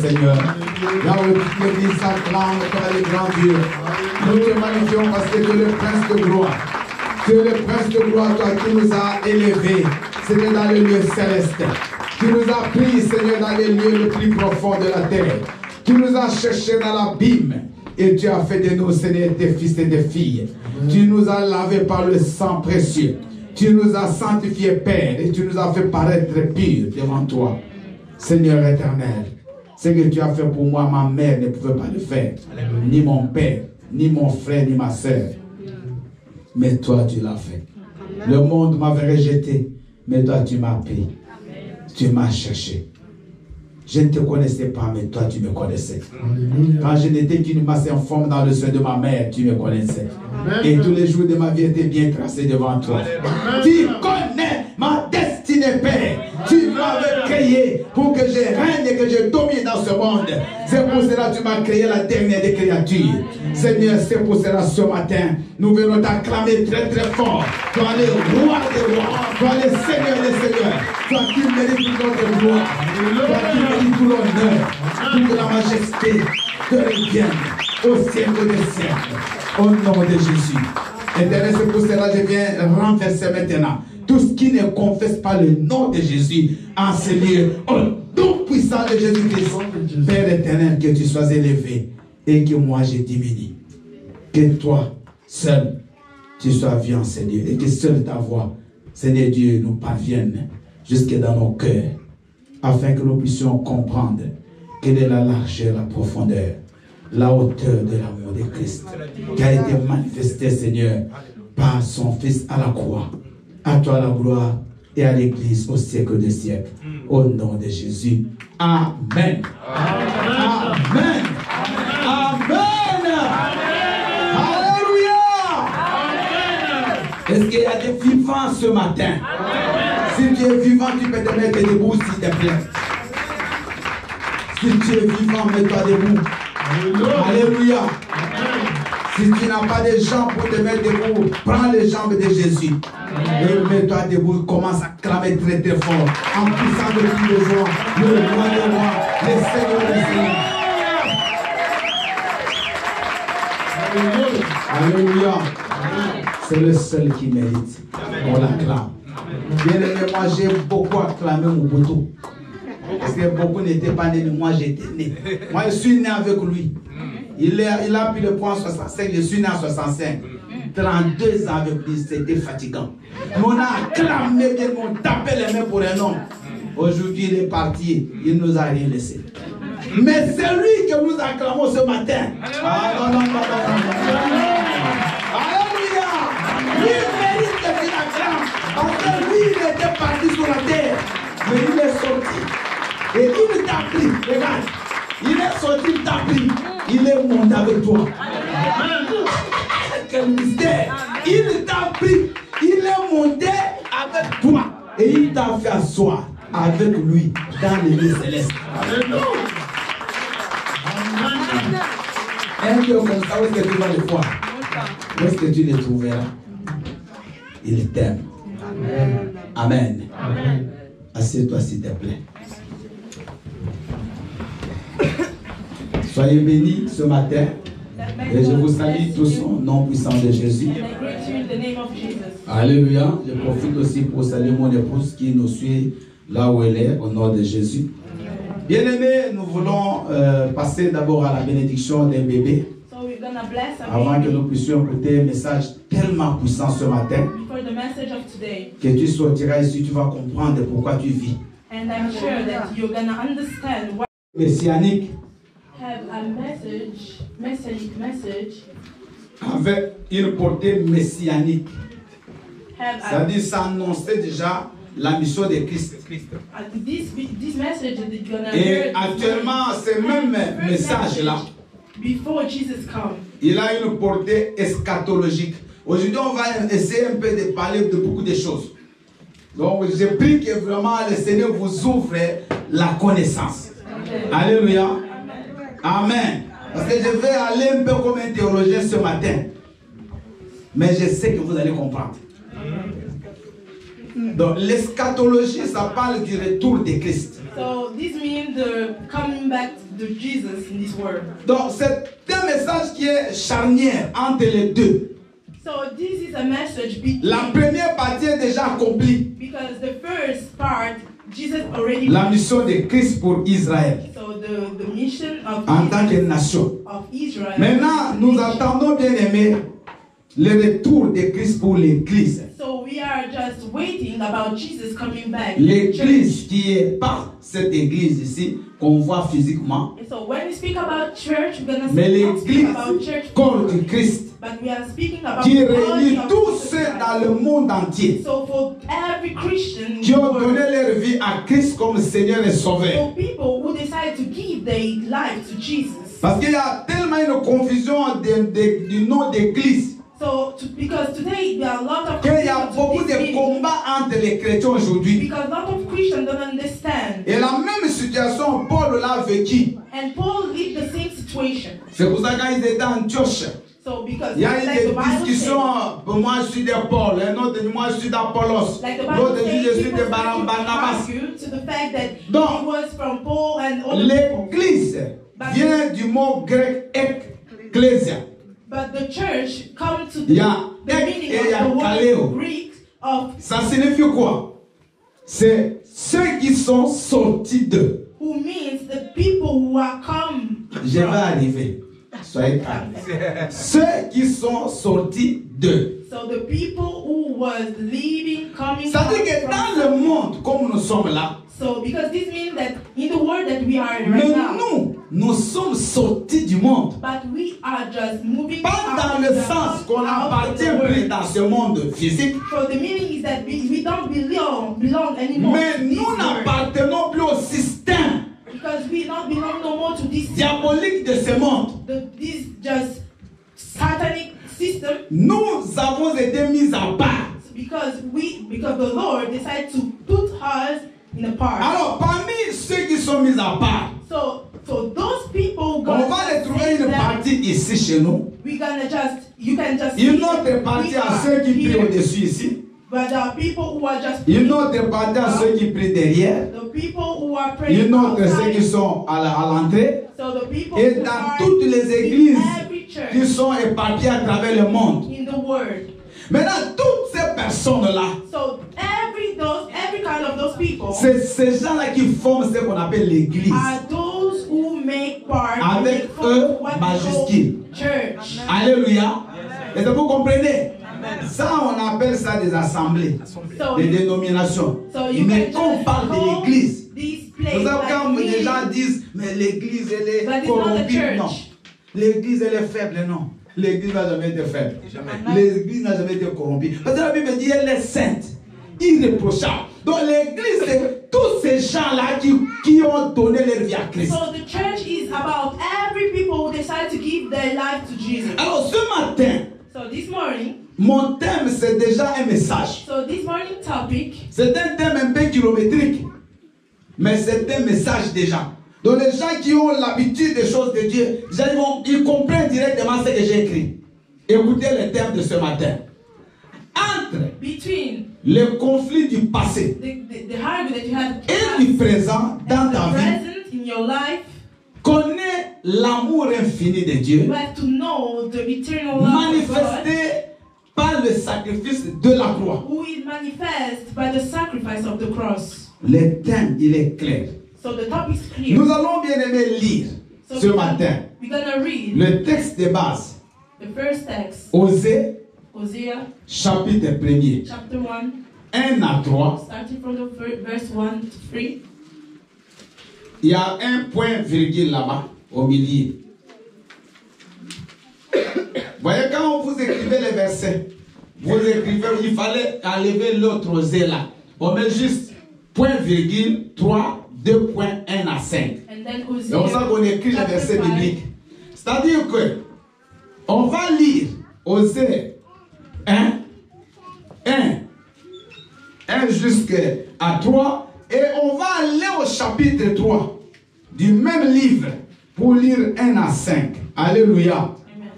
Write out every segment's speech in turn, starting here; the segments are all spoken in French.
Seigneur. Là où l'Église s'acclame, toi les grands dieux. Nous te magnifions parce que tu es le prince de gloire. Tu es le prince de gloire, toi qui nous as élevés. C'était dans le lieu céleste. Tu nous as pris, Seigneur, dans les lieux les plus profonds de la terre. Tu nous as cherchés dans l'abîme. Et tu as fait de nous, Seigneur, tes fils et tes filles. Tu nous as lavés par le sang précieux. Tu nous as sanctifiés, Père, et tu nous as fait paraître purs devant toi. Seigneur éternel, ce que tu as fait pour moi, ma mère ne pouvait pas le faire. Ni mon père, ni mon frère, ni ma soeur. Mais toi, tu l'as fait. Le monde m'avait rejeté, mais toi, tu m'as pris. Tu m'as cherché. Je ne te connaissais pas, mais toi, tu me connaissais. Quand je n'étais qu'une masse informe dans le sein de ma mère, tu me connaissais. Et tous les jours de ma vie étaient bien tracés devant toi. Tu connais ma destinée, Père. Tu m'avais créé pour que je règne et que je domine dans ce monde. C'est pour cela que tu m'as créé la dernière des créatures. Seigneur, c'est pour cela ce matin, nous venons t'acclamer très très fort. Toi le roi des rois, toi le Seigneur des seigneurs, toi qui mérites toute notre gloire, toi qui mérites tout l'honneur, toute la majesté, te revienne au siècle des siècles, au nom de Jésus. Éternel, c'est pour cela que je viens renverser maintenant tout ce qui ne confesse pas le nom de Jésus en ce lieu, au nom puissant de Jésus-Christ. Père éternel, que tu sois élevé et que moi je diminue. Que toi, seul, tu sois vu en ce lieu et que seule ta voix, Seigneur Dieu, nous parvienne jusque dans nos cœurs, afin que nous puissions comprendre quelle est la largeur, la profondeur, la hauteur de l'amour de Christ, qui a été manifesté, Seigneur, par son Fils à la croix. À toi la gloire et à l'Église au siècle des siècles. Au nom de Jésus. Amen. Amen. Amen. Amen. Alléluia. Est-ce qu'il y a des vivants ce matin? Si tu es vivant, tu peux te mettre debout, s'il te plaît. Si tu es vivant, mets-toi debout. Alléluia. Si tu n'as pas de jambes pour te mettre debout, prends les jambes de Jésus. Et mets-toi debout, commence à clamer très très fort, en poussant de tous les jours, le roi des rois, le Seigneur des seigneurs. Alléluia. C'est le seul qui mérite. On l'acclame. Bien aimé, moi j'ai beaucoup acclamé mon poteau. Parce que beaucoup n'étaient pas nés, mais moi j'étais né. Moi je suis né avec lui. Il a pris le point 65, je suis né en 65. 32 ans avec lui, c'était fatigant. Mais on a acclamé, on tapé les mains pour un homme. Aujourd'hui, il est parti, il ne nous a rien laissé. Mais c'est lui que nous acclamons ce matin. Alléluia. Lui mérite que tu l'acclames. Parce que lui, il était parti sur la terre. Mais il est sorti. Et il t'a pris. Regarde. Il est sorti, il t'a pris. Il est monté avec toi. Quel mystère. Il t'a pris. Il est monté avec toi. Et il t'a fait asseoir avec lui dans les lieux célestes. Un Dieu comme ça, où est-ce que tu vas le voir? Où est-ce que tu le trouveras? Il t'aime. Amen. Amen. Assieds-toi s'il te plaît. Soyez bénis ce matin. Et je vous salue tous au nom puissant de Jésus. Alléluia. Je profite aussi pour saluer mon épouse qui nous suit là où elle est, au nom de Jésus. Bien-aimés, nous voulons passer d'abord à la bénédiction d'un bébé. Avant que nous puissions écouter un message tellement puissant ce matin, que tu sortiras ici, tu vas comprendre pourquoi tu vis. Messianique. Avec une portée messianique. C'est-à-dire, ça annonçait déjà la mission de Christ. Et actuellement, ce même message-là, il a une portée eschatologique. Aujourd'hui, on va essayer un peu de parler de beaucoup de choses. Donc, je prie que vraiment le Seigneur vous ouvre la connaissance. Alléluia. Amen. Parce que je vais aller un peu comme un théologien ce matin. Mais je sais que vous allez comprendre. Donc, l'eschatologie, ça parle du retour de Christ. So, this means the coming back, the to Jesus in this world. Donc c'est un message qui est charnière entre les deux. So this is a message between, La première partie est déjà accomplie. because the first part, Jesus already La mission de Christ pour Israël so the mission of en tant que nation. Israel. Maintenant, nous attendons bien aimé le retour de Christ pour l'Église. So we are just waiting about Jesus coming back. to the L'Église church. qui est pas cette Église ici qu'on voit physiquement, And so when we speak about church, we're gonna mais not speak l'Église about church, corps du Christ but we are speaking about qui the body réunit of tous Jesus ceux Christ. dans le monde entier So for every Christian in qui the ont world, donné leur vie à Christ comme Seigneur et Sauveur. for people who decide to give their life to Jesus. Parce qu'il y a tellement une confusion du nom d'église So because today there are a lot of qu'il y a Christians beaucoup to this de meaning, combats entre les chrétiens aujourd'hui. because a lot of Christians don't understand. Et la même situation, Paul l'a vécu. And Paul lived the same situation. C'est pour ça qu'ils étaient en Antioche. So because Il y a eu like the des Bible discussions. says, Moi je suis de Paul, un autre dit moi je suis d'Apollos, like the l'autre Bible dit je says, suis de people start to Barnabas. argue to the fact that Donc, he was from Paul and other people. L'église vient du mot grec ecclésia. But the church come to Il y a the ek meaning et il y a of the kaleo. word Greek of Ça signifie quoi? C'est ceux qui sont sortis d'eux. who means the people who are come. Je vais arriver. Soyez calmes. Ceux qui sont sortis d'eux. So the people who was leaving, coming Ça veut out dire que from- dans le monde, comme nous sommes là, So because this means that in the world that we are in mais right now, nous sommes sortis du monde. but we are just moving Pas out dans of le the- sens qu'on out of appartient the plus world. dans ce monde physique, So the meaning is that we don't belong anymore mais to this nous world. n'appartenons plus au système Because we don't belong no more to this diabolique de ce monde. this just satanic system. Nous avons été mis à part. Because the Lord decided to put us in a part. Alors, parmi ceux qui sont mis à part, So those people, on va les trouver une partie ici chez nous, you can just une see autre that partie we à are ceux qui prient here, au-dessus ici, but there are people who are just une autre partie à ceux qui prient derrière, the people who are praying une autre ceux qui outside. sont à l'entrée, So the people et who dans are toutes les in églises every church qui sont éparpillées à travers le monde. in the world. Maintenant, toutes ces personnes-là, So every kind of those people c'est ces gens-là qui forment ce qu'on appelle l'église. are those who make part Avec who make E what we call majuscule. church. Alléluia. Et vous comprenez? Ça, on appelle ça des assemblées, So des dénominations. So you Mais can quand on just parle de call l'église, this vous place savez, quand like les gens we, disent, mais l'église, elle est but it's not a corrompue. church. Non. L'église, elle est faible. Non. L'église n'a jamais été faible. L'église n'a jamais été corrompue. Parce que la Bible dit, elle est sainte, irréprochable. Donc l'église, c'est tous ces gens-là qui ont donné leur vie à Christ. So the church is about every people who decide to give their life to Jesus. Alors ce matin, So this morning, mon thème, c'est déjà un message. so this morning topic, C'est un thème un peu kilométrique, mais c'est un message déjà. Donc les gens qui ont l'habitude des choses de Dieu, ils comprennent directement ce que j'ai écrit. Écoutez le thème de ce matin. Entre between le conflit du passé the argument that you had et du présent dans and ta the vie, present in your life, connais l'amour infini de Dieu, you have to know the eternal love of God, manifesté par le sacrifice de la croix. who is manifest by the sacrifice of the cross. Le thème, il est clair. So the topic is clear. Nous allons bien aimer lire So ce matin we're gonna read le texte de base, the first text, Osée, Hosea chapitre 1er, chapter 1, 1 à 3. starting from the verse 1 to 3. Il y a un point virgule là-bas, au milieu. Voyez, quand vous écrivez les versets, vous écrivez, il fallait enlever l'autre Osée là. On met juste point virgule 3, 2.1 à 5. And then C'est comme ça Hosea qu'on écrit les chapter versets 5. bibliques. C'est-à-dire que on va lire Osée 1 jusqu'à 3 et on va aller au chapitre 3 du même livre pour lire 1 à 5. Alléluia. Amen.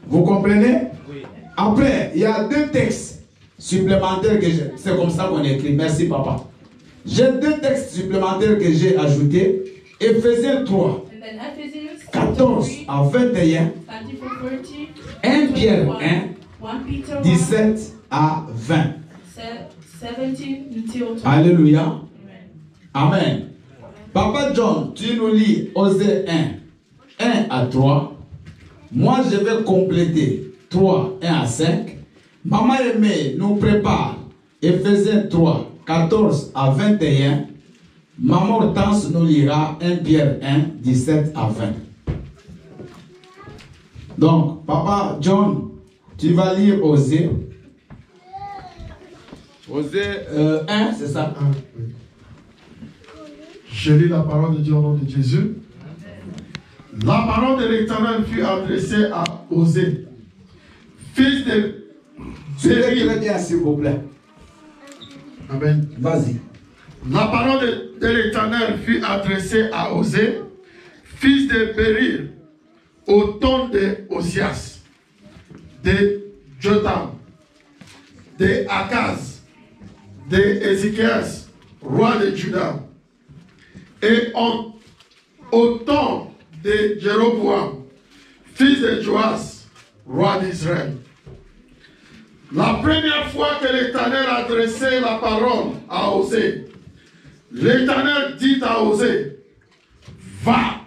Vous comprenez? Oui. Après, il y a deux textes supplémentaires que j'ai. C'est comme ça qu'on écrit. Merci papa. J'ai deux textes supplémentaires que j'ai ajoutés. Éphésiens 3. And And then Ephesians 14 à 21, 1 Pierre 1, 17 à 20. 17 until 20. Alléluia. Amen. Papa John, tu nous lis Osée 1 à 3. Moi, je vais compléter 3, 1 à 5. Maman Aimée nous prépare Ephésiens 3, 14 à 21. Maman Hortense nous lira 1 Pierre 1, 17 à 20. Donc, Papa John, tu vas lire Osée. Osée 1, c'est ça? Oui. Je lis la parole de Dieu au nom de Jésus. La parole de l'Éternel fut adressée à Osée, fils de Béri. Très bien, s'il vous plaît. Amen. Vas-y. La parole de l'Éternel fut adressée à Osée, fils de Béri, au temps de Osias, de Jotham, de Akaz, de Ézéchias, roi de Juda, et au temps de Jéroboam, fils de Joas, roi d'Israël. La première fois que l'Éternel adressait la parole à Osée, l'Éternel dit à Osée, va,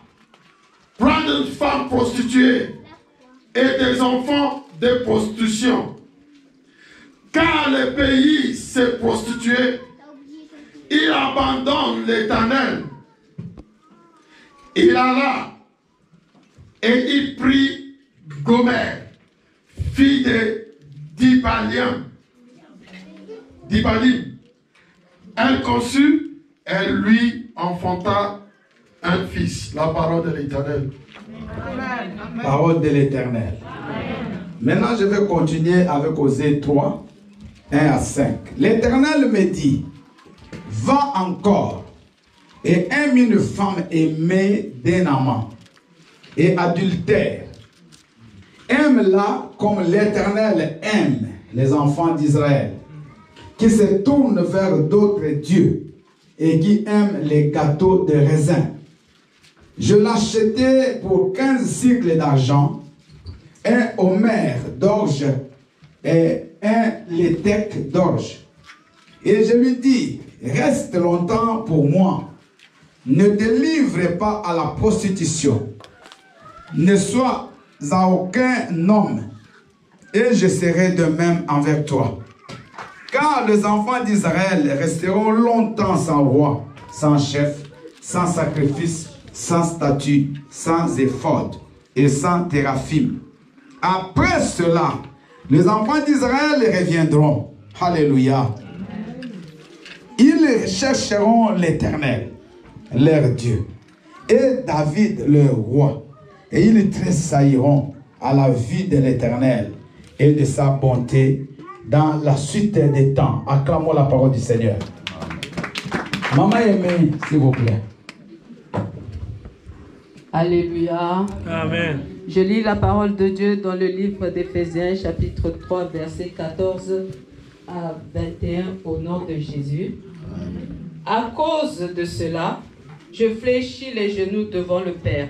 prendre une femme prostituée et des enfants de prostitution. Car le pays s'est prostitué, il abandonne l'Éternel. Il alla et il prit Gomer, fille de Dibalim. Elle conçut, elle lui enfanta un fils. La parole de l'Éternel. Parole de l'Éternel. Maintenant, je vais continuer avec Osée 3, 1 à 5. L'Éternel me dit, va encore et aime une femme aimée d'un amant et adultère. Aime-la comme l'Éternel aime les enfants d'Israël, qui se tournent vers d'autres dieux et qui aiment les gâteaux de raisin. Je l'achetai pour 15 cycles d'argent, un homère d'orge et un léthec d'orge. Et je lui dis, reste longtemps pour moi, ne te livre pas à la prostitution, ne sois à aucun homme, et je serai de même envers toi. Car les enfants d'Israël resteront longtemps sans roi, sans chef, sans sacrifice, sans statut, sans éphod et sans téraphim. Après cela, les enfants d'Israël reviendront. Alléluia. Ils chercheront l'Éternel, leur Dieu, et David, leur roi. Et ils tressailleront à la vue de l'Éternel et de sa bonté dans la suite des temps. Acclamons la parole du Seigneur. Maman aimée, s'il vous plaît. Alléluia. Amen. Je lis la parole de Dieu dans le livre d'Éphésiens, chapitre 3, versets 14 à 21, au nom de Jésus. À cause de cela, je fléchis les genoux devant le Père,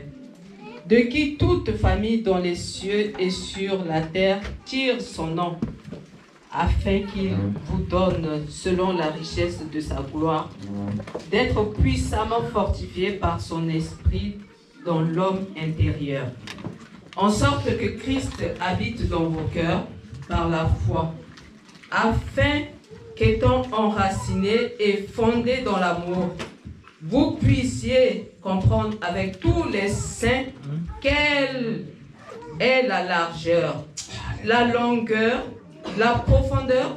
de qui toute famille dans les cieux et sur la terre tire son nom, afin qu'il vous donne, selon la richesse de sa gloire, d'être puissamment fortifié par son esprit dans l'homme intérieur, en sorte que Christ habite dans vos cœurs par la foi, afin qu'étant enracinés et fondés dans l'amour, vous puissiez comprendre avec tous les saints quelle est la largeur, la longueur, la profondeur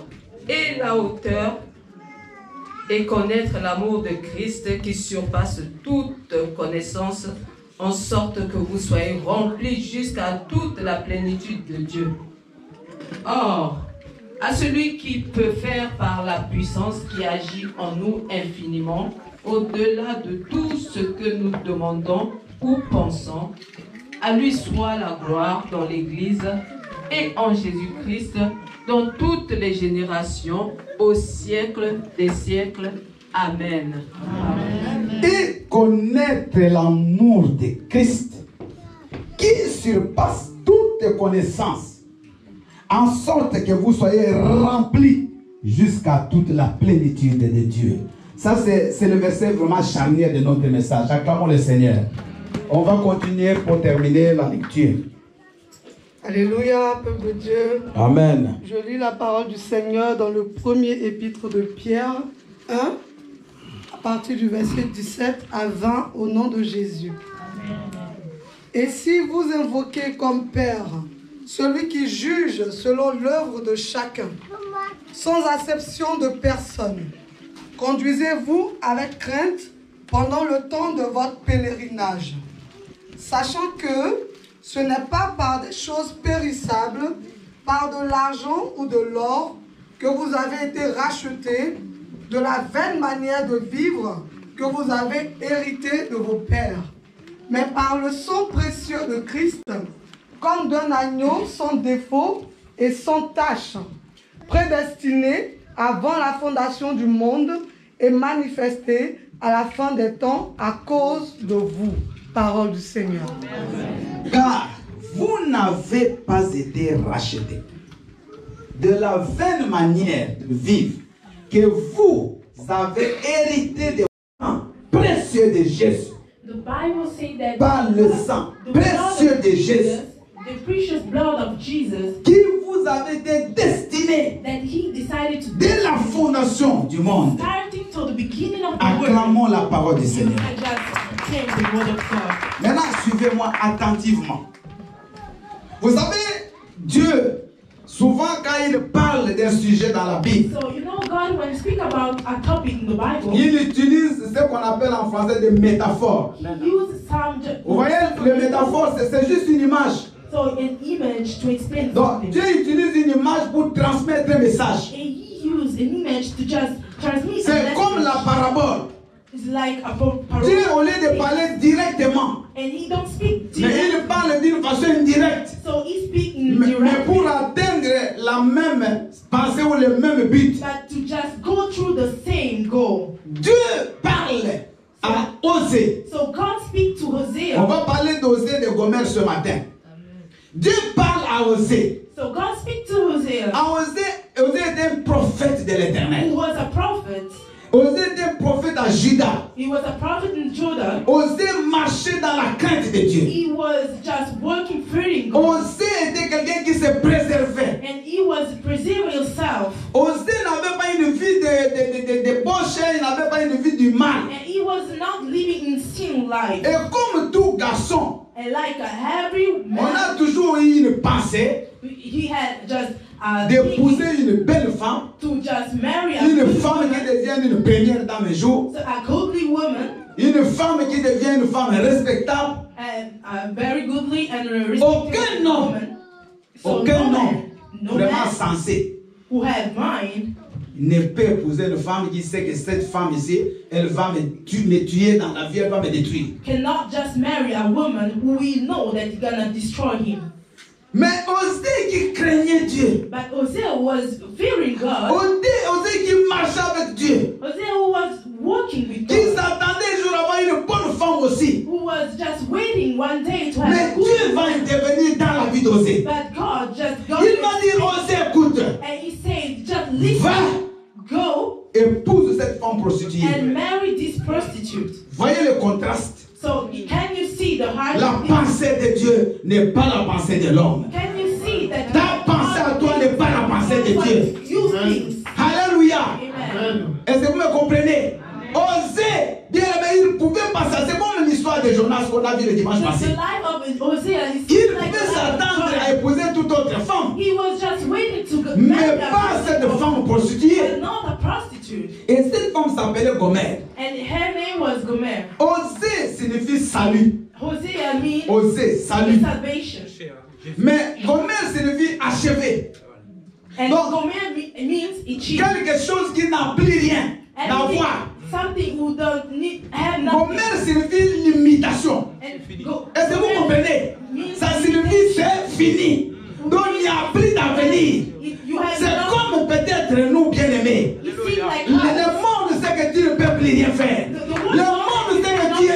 et la hauteur, et connaître l'amour de Christ qui surpasse toute connaissance, en sorte que vous soyez remplis jusqu'à toute la plénitude de Dieu. Or, à celui qui peut faire par la puissance qui agit en nous infiniment, au-delà de tout ce que nous demandons ou pensons, à lui soit la gloire dans l'Église et en Jésus-Christ, dans toutes les générations, au siècle des siècles. Amen. Et connaître l'amour de Christ qui surpasse toute connaissance, en sorte que vous soyez remplis jusqu'à toute la plénitude de Dieu. Ça, c'est le verset vraiment charnière de notre message. Acclamons le Seigneur. On va continuer pour terminer la lecture. Alléluia, peuple de Dieu. Amen. Je lis la parole du Seigneur dans le premier épître de Pierre 1, à partir du verset 17 à 20, au nom de Jésus. Et si vous invoquez comme Père celui qui juge selon l'œuvre de chacun, sans acception de personne, conduisez-vous avec crainte pendant le temps de votre pèlerinage, sachant que ce n'est pas par des choses périssables, par de l'argent ou de l'or, que vous avez été rachetés de la vaine manière de vivre que vous avez hérité de vos pères, mais par le sang précieux de Christ, comme d'un agneau sans défaut et sans tache, prédestiné avant la fondation du monde et manifesté à la fin des temps à cause de vous. Parole du Seigneur. Car vous n'avez pas été rachetés de la vaine manière de vivre que vous avez hérité des sang précieux de Jésus. The Bible says that Par le sang précieux de Jésus, the precious blood of Jesus, qui vous avait été destiné that he decided to dès la fondation du monde. starting to the beginning of the world. Acclamons la parole du You Seigneur. can just take the word of God. Maintenant, suivez-moi attentivement. Vous savez, Dieu, souvent quand il parle d'un sujet dans la Bible, So you know God, when you speak about a topic in the Bible, il utilise ce qu'on appelle en français des métaphores. he uses some Vous voyez, les métaphores, c'est juste une image. so an image to explain Donc, something. Dieu utilise une image pour transmettre un message. And he used an image to just transmit a C'est message. comme la parabole. It's like a Dieu, parable. au lieu de parler directement, And he don't speak mais direct. il parle d'une façon indirecte. So he speaks in Mais direct. pour atteindre la même pensée ou le même but, But to just go through the same goal. Dieu parle à Osée. So God speaks to On Hosea. va parler d'Osée de Gomère ce matin. Dieu parle à Osée. So God speaks to Hosea, À Osée était un prophète de who l'Éternel. was a prophet. Osée était un prophète à Juda. He was a prophet in Judah. Osée marchait dans la crainte de Dieu. He was just working, fearing God. Osée était quelqu'un qui se préservait. And he was preserving himself. Osée n'avait pas une vie de débauche, il n'avait pas une vie du mal. And he was not living in sin life. Et comme tout garçon, And like every on a man, toujours eu une pensée he had just d'épouser une belle femme, to just marry a une good femme qui woman, devient une première dans mes jours, so a goodly woman, une femme qui devient une femme respectable. and a very goodly and Aucun respected homme, woman. So aucun no homme man, no vraiment man sensé who had mind ne peut épouser une femme qui sait que cette femme ici, elle va me tuer dans la vie, elle va me détruire. cannot just marry a woman who we know that is gonna destroy him. Mais Osée qui craignait Dieu, But Hosea was fearing God. Osée qui marchait avec Dieu, Hosea who was walking with qui God, s'attendait un jour à avoir une bonne femme aussi. who was just waiting one day to have Mais a good Dieu va woman. intervenir dans la vie d'Osée. But God just Il va dire, Osée, écoute, and he said, just listen, va, go épouse cette femme prostituée. and marry this prostitute. Voyez le contraste. So can you see the heart La of God? pensée de Dieu n'est pas la pensée de l'homme. Can you see that Ta pensée à toi n'est pas la pensée de Dieu. you think? Alléluia. Amen. Est-ce que vous me comprenez? Osée, bien aimé, il pouvait passer. C'est comme l'histoire de Jonas qu'on a vu le dimanche The passé. life of Hosea is Il like pouvait the life s'attendre of à God. épouser toute autre femme, He was just waiting to go mais marry pas cette a femme but prostituée. not a prostitute. Et cette femme s'appelait Gomère. And her name was Gomer. Osée signifie salut. Hosea means Osée, salut. salvation. Mais Gomère signifie achevé. And Donc, Gomer means achieve. quelque chose qui n'a plus rien d'avoir. Something who don't need have nothing. Gomère signifie limitation. And go, Est-ce que vous Gomer comprenez? means Ça signifie c'est fini. Donc il n'y a plus d'avenir. you have C'est no, comme peut-être nous bien-aimés. you seem like Le us. monde sait que tu ne peux plus rien faire. Le monde sait que tu es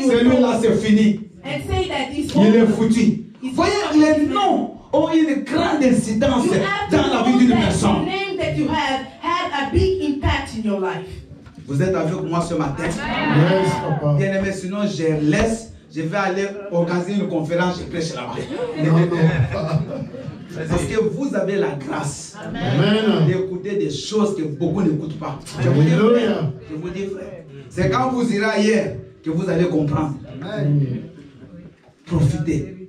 you a celui-là c'est fini. and say that this Il est woman foutu. Voyez, les noms ont une grande incidence you have to dans la vie know d'une that the personne. name that you have had a big impact in your life. Vous êtes avec moi ce matin? Yes, papa. Bien aimé, sinon je laisse, je vais aller organiser une conférence, je prêche là-bas. Non, non. Parce que vous avez la grâce Amen. d'écouter des choses que beaucoup n'écoutent pas. Je vous dis frère, Alléluia. je vous dis frère, c'est quand vous irez ailleurs que vous allez comprendre. Profitez.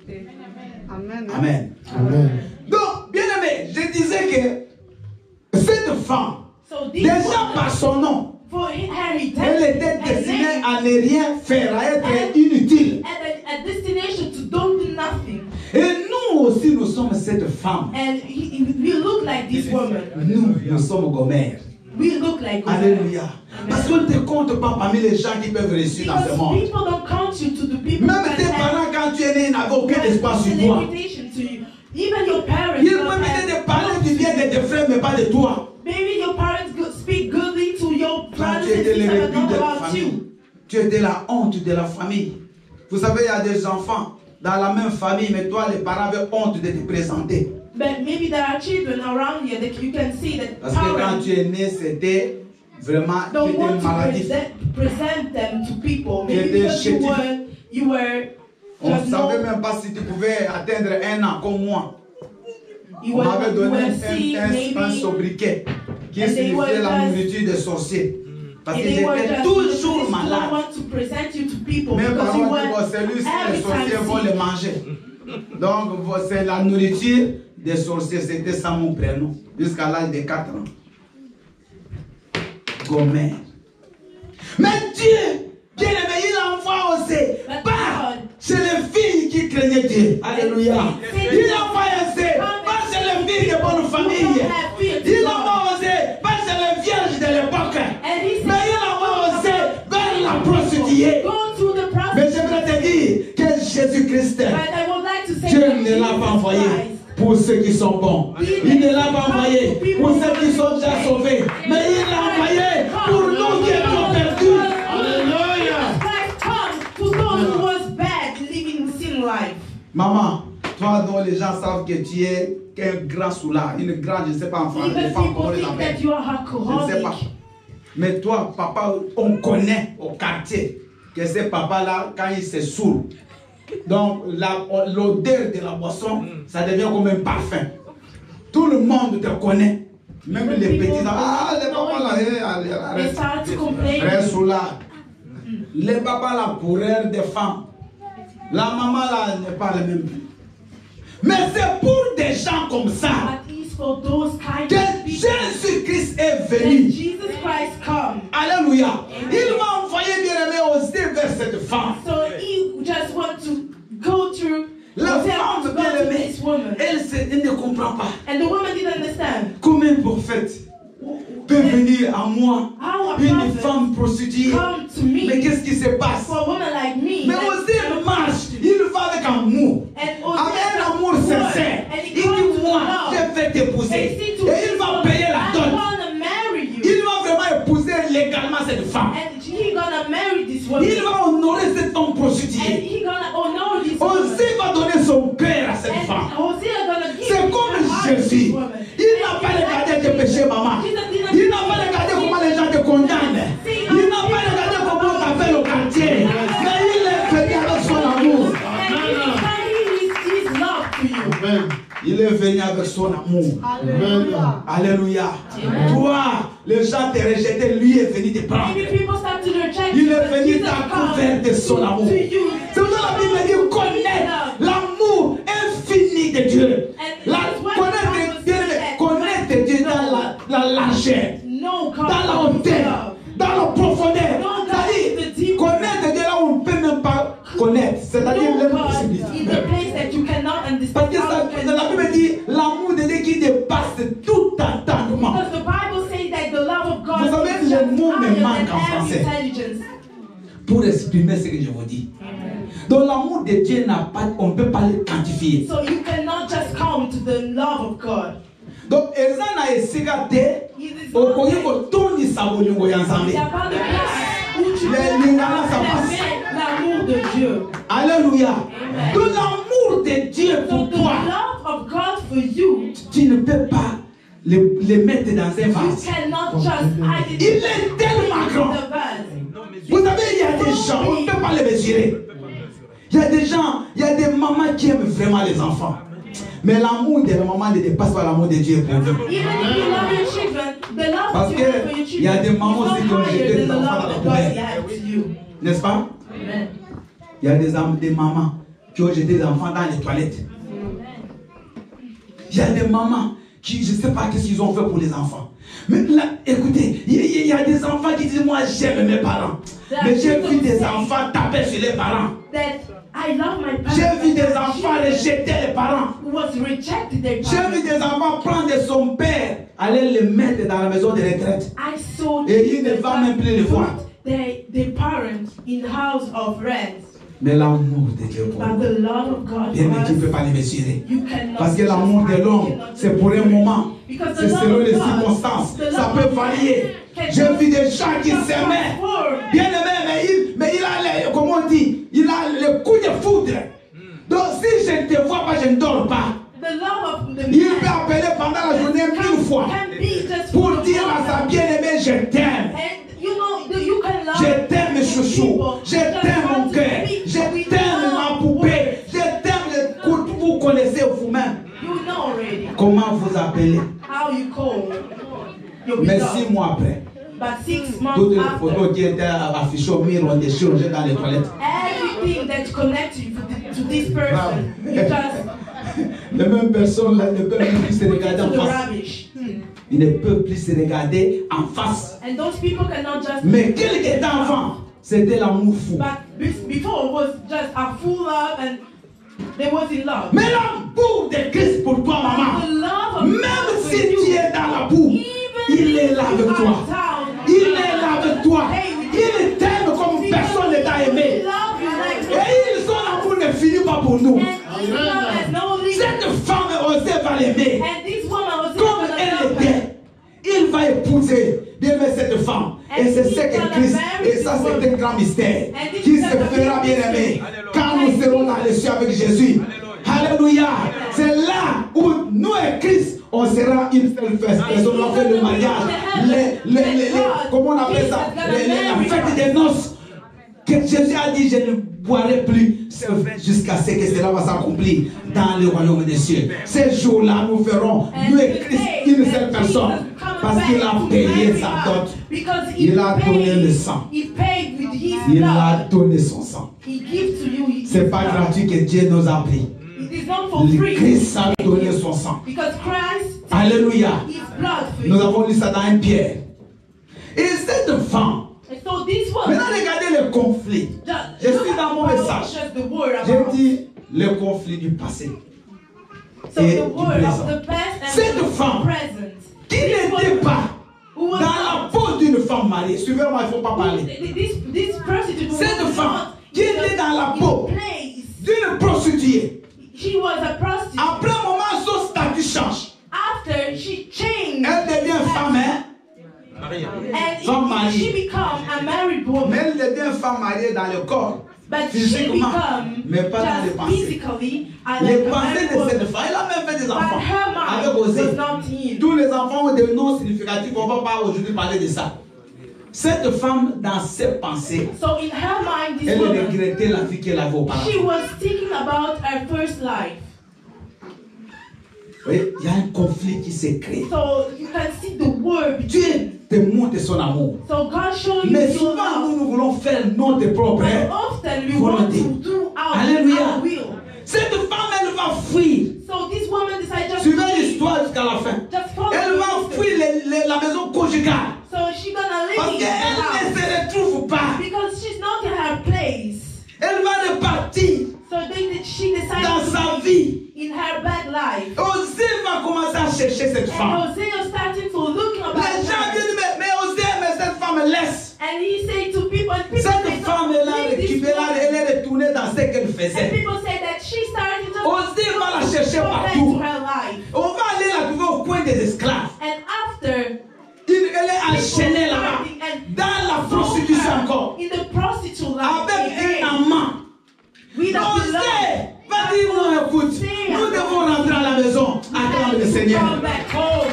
Amen. Amen. Amen. Donc, bien aimé, je disais que cette femme, So this déjà woman, par son nom, for her elle était redemption, destinée à ne rien faire, à être inutile. at a destination to don't do nothing. Et nous aussi, nous sommes cette femme. And we look like this woman. Nous sommes Gomère. We look like women. Alléluia. Parce qu'on ne te compte pas parmi les gens qui peuvent réussir dans ce Because monde. people don't count you to the people Même that tes have parents, quand tu es né, n'avaient aucun espoir sur an toi. invitation to you. Even your parents. Ils don't peuvent have- peut-être parler du bien de tes frères, mais pas de toi. Maybe your parents speak goodly to your Quand brothers tu and étais le sisters, but rebut not de la about famille, you. tu étais la honte de la famille. Vous savez, il y a des enfants dans la même famille, mais toi, les parents avaient honte de te présenter. But maybe there are children around here that you can see that Parce que quand parents tu es né, c'était vraiment, tu don't étais want to maladif. present them to people. Tu Maybe étais because chétif. you were On ne just savait no, même pas si tu pouvais atteindre 1 an comme moi. you On m'avait were donné sick, un maybe. sobriquet qui And they signifiait were la just- nourriture des sorciers. Parce And que they were j'étais just toujours don't malade. want to present you to people Mes because you parents were disent, bon, celui-ci, les every sorciers time vont sick. le manger. Donc, c'est la nourriture des sorciers. C'était ça mon prénom. Jusqu'à l'âge de 4 ans. Gomère. Mais Dieu, Dieu il envoie aussi. Pas chez les filles qui craignaient Dieu. Alléluia. Il envoie aussi. Pas chez les filles de bonne famille. Il envoie aussi. Pas chez les vierges de l'époque. And he Mais said, il envoie aussi vers la prostituée. go to the Mais prostitute. j'aimerais te dire que Jésus-Christ, But I would like to say Dieu that ne l'a Jesus pas envoyé Christ, pour ceux qui sont bons. Il ne l'a pas envoyé pour ceux qui sont déjà sauvés. Mais il l'a envoyé pour nous qui étions perdus. Alléluia. Christ comes to those who was bad, living sin life. Maman, toi dont les gens savent que tu es qu'un grand soulard, une grande, je ne sais pas en français, les Even femmes people comment on les think that appelle. you are Je ne sais pas. alcoholic. Mais toi, papa, on connaît au quartier que ce papa-là, quand il se saoule, donc l'odeur de la boisson, ça devient comme un parfum. Tout le monde te connaît. Même les petits, ah, les papas là, allez, They arrête. start to complain. Frère soulard. Les papas là, coureurs des femmes. La maman là ne parle même plus. Mais c'est pour des gens comme ça But it's for those kind que of people Jésus-Christ est that venu. Jesus Christ come. Alléluia. Il m'a envoyé bien-aimé aussi vers cette femme. So he just want to go through, La to femme go to bien-aimée, this woman. elle ne comprend pas. And the woman didn't understand. Comment un prophète peut venir à moi, How a une prophet femme prostituée. come to me Mais qu'est-ce qui se passe? for a woman like me. Mais that- aussi il marche, il va avec amour. And Avec un amour sincère. And Il he comes dit to moi, love. je vais t'épouser. And Et see to il va payer la I dot. want to marry you. Il va vraiment épouser légalement cette femme. And he gonna marry this woman. Il va honorer cet homme And prostitué. he gonna honor this woman. Aussi va donner son cœur à cette And femme. Hosea gonna give C'est comme her heart to this Jésus. woman. Il n'a pas regardé tes péchés, maman. Il n'a pas regardé comment les gens te condamnent. Il n'a pas regardé comment on t'appelle au quartier. Mais il est venu avec son amour. His love to you. Amen. Il est venu avec son amour. Alléluia. Alléluia. Toi, les gens te rejetaient, lui est venu te prendre. Maybe people start to reject Il you, est but venu Jesus t'accouvrir de son comes amour. to you. C'est pour ça que la Bible dit connaître l'amour infini de Dieu. Connaître Dieu dans la largeur, No dans la hauteur, dans la profondeur. C'est-à-dire, connaître Dieu là où on ne peut même pas connaître. C'est-à-dire No God in l'impossibilité. the place that you cannot understand. Parce que how you can la Bible dit l'amour de Dieu qui dépasse tout entendement. Because the Bible says that the love of God Vous savez, is le just mot me higher manque than en every français. intelligence. Pour exprimer ce que je vous dis. Donc l'amour de Dieu n'a pas, on ne peut pas le quantifier. So you cannot just count the love of God. Donc eza na esika te It is okoki not kotondisa bolingo ya it's Nzambe. about the place où tu Les peux lingala, ça passe. aimer l'amour de Dieu. Alléluia. De l'amour de Dieu So pour the toi, love of God for you, tu ne peux pas les mettre dans un you vase. cannot just hide it Il est tellement in grand. the vase. Vous savez, il y a des gens, on ne peut pas les mesurer. Il y a des gens, il y a des mamans qui aiment vraiment les enfants. Mais l'amour de la maman ne dépasse pas l'amour de Dieu pour vous. Even if you love your children, the love Parce that you have for que your il y a children des mamans is aussi qui not ont jeté higher des than the enfants dans love la that God poubelle. has to you. N'est-ce pas? Amen. Il y a des mamans qui ont jeté des enfants dans les toilettes. Il y a des mamans qui, je ne sais pas qu'est-ce qu'ils ont fait pour les enfants. Mais là, écoutez, il y a des enfants qui disent, moi j'aime mes parents. Mais j'ai vu des enfants taper sur les parents. That I love my parents. J'ai vu des enfants rejeter les parents. Who was rejected their J'ai parents. vu des enfants prendre son père, aller le mettre dans la maison de retraite. I saw Et il ne va même plus les voir. their parents in the house of rest. Mais l'amour de Dieu pour But nous, the love of God bien for tu ne us, peux pas les mesurer. you cannot. Parce que l'amour de l'homme, c'est pour un moment. C'est selon les circonstances. Ça peut varier. J'ai vu des gens qui s'aimaient. Bien aimé, mais il a les, comment on dit, il a le coup de foudre. Donc si je ne te vois pas, je ne dors pas. The love of the Il man peut appeler pendant la journée 1000 fois can be just pour for dire à sa bien-aimée, je t'aime. And you know, you can love. Je t'aime mes chouchous, je t'aime mon cœur, je t'aime ma poupée, je t'aime le coup. Vous connaissez vous-même You know already comment vous appelez. how you call your Mais beloved. 6 mois après, But 6 months toutes les after, photos qui étaient affichées au mur ont été changées dans les toilettes. everything that connects you to this person, you just Les mêmes personnes là ne peuvent plus se regarder en to the face. rubbish. Ils ne peuvent plus se regarder en face. And those people cannot just. Mais quelques temps avant, c'était l'amour fou. But before it was just a full love and they was in love. Mais l'amour de Christ pour toi, maman, The love of même God for si you, tu es dans la boue, il est là avec toi. Il est là avec toi. Il t'aime comme personne ne t'a aimé. Et son amour ne finit pas pour nous. Cette femme aussi va l'aimer. Comme elle était, il va épouser bien cette femme. Et c'est ce que Christ, et ça c'est un grand mystère, qui se fera bien aimer quand nous serons dans les cieux avec Jésus. Alléluia. C'est là où nous et Christ, on sera une seule personne. On fait le mariage. Comment on appelle ça? La fête des noces. Que Jésus a dit, je ne boirai plus ce vin jusqu'à ce que cela va s'accomplir dans le royaume des cieux. Ces jours-là, nous ferons, nous et Christ, une seule personne. Parce qu'il a payé sa dot. Il a donné le sang. Il a donné son sang. Ce n'est pas gratuit que Dieu nous a pris. Christ a donné son sang. Alléluia. Nous avons lu ça dans 1 Pierre. Et cette femme, maintenant regardez le conflit. Je suis dans mon message. J'ai dit le conflit du passé et du présent. Cette femme qui n'était pas dans la peau d'une femme mariée. Suivez-moi, il ne faut pas parler. Cette femme qui était dans la peau d'une prostituée. Après un moment, son statut change. Elle devient femme, hein? Femme mariée. Mais elle devient femme mariée dans le corps. Physiquement, mais pas dans les pensées. Les pensées de cette femme, elle a même fait des enfants. Avec Osée. Tous les enfants ont des noms significatifs. On ne va pas aujourd'hui parler de ça. Cette femme, dans ses pensées, elle regrettait la vie qu'elle avait auparavant. Oui, il y a un conflit qui s'est créé. Dieu te montre son amour. Mais souvent, nous voulons faire notre propre volonté. Alléluia. Cette femme, elle va fuir. Suivez l'histoire jusqu'à la fin. Elle va fuir la maison conjugale. Parce qu'elle ne se retrouve pas. Elle va repartir dans sa vie. Osée va commencer à chercher cette femme. Les gens disent, mais Osée, mais cette femme laisse. Cette femme, elle est retournée dans ce qu'elle faisait. Osée va la chercher partout. On va aller la trouver au coin des esclaves. Elle est enchaînée là-bas, dans la prostitution encore, avec un amant. Seigneur. come back home.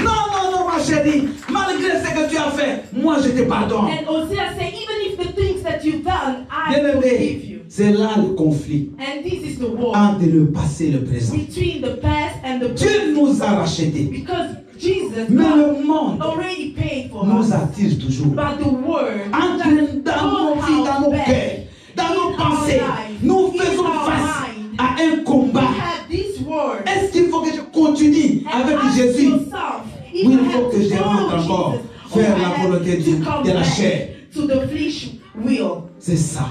Non, non, non, ma chérie, malgré ce que tu as fait, moi je te pardonne. And Hosea said, even if the things that you've done, I Bien-aimé, forgive you. c'est là le conflit And this is the war entre le passé et le présent. between the past and the Dieu present. nous a rachetés, Because Jesus mais le God monde already paid for nous us. attire toujours. But the word Entre dans nos vies, dans nos cœurs, dans nos pensées, nous faisons face à un we combat. have this word. Est-ce qu'il faut que je continue And avec ask Jésus? yourself, if Oui, you il faut have que to je rentre follow encore Jesus, or faire I la have volonté to come de la back chair. to the flesh will. C'est ça.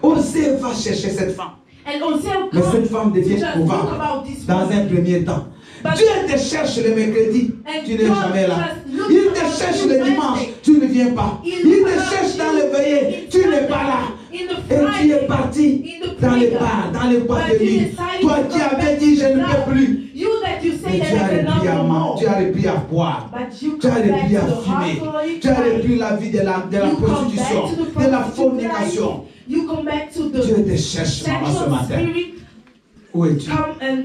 Osée va chercher cette femme. And Hosea Mais cette comes femme to devient just think coupable about this dans woman. un premier temps. But- Dieu te cherche le mercredi, And tu n'es God jamais là. just looks Il te for cherche you le Wednesday. dimanche, tu ne viens pas. Il Il look te for cherche you dans le veillée, in tu n'es Sunday, pas là. in the Et tu es Friday, parti in the dans les prayer. bars, dans les boîtes But de you nuit. decided Toi to qui come avais back dit je ne now. peux plus. You that you say Et that tu as I cannot repris à no more. tu as repris à boire. But you Tu as come back repris à to the fumer. alcoholic Tu as life. repris la vie de la You come prostitution, back to the de la prostitute fornication. life. You come back to the Dieu te cherche, maman, ce sexual matin. spirit. Où es-tu? Come and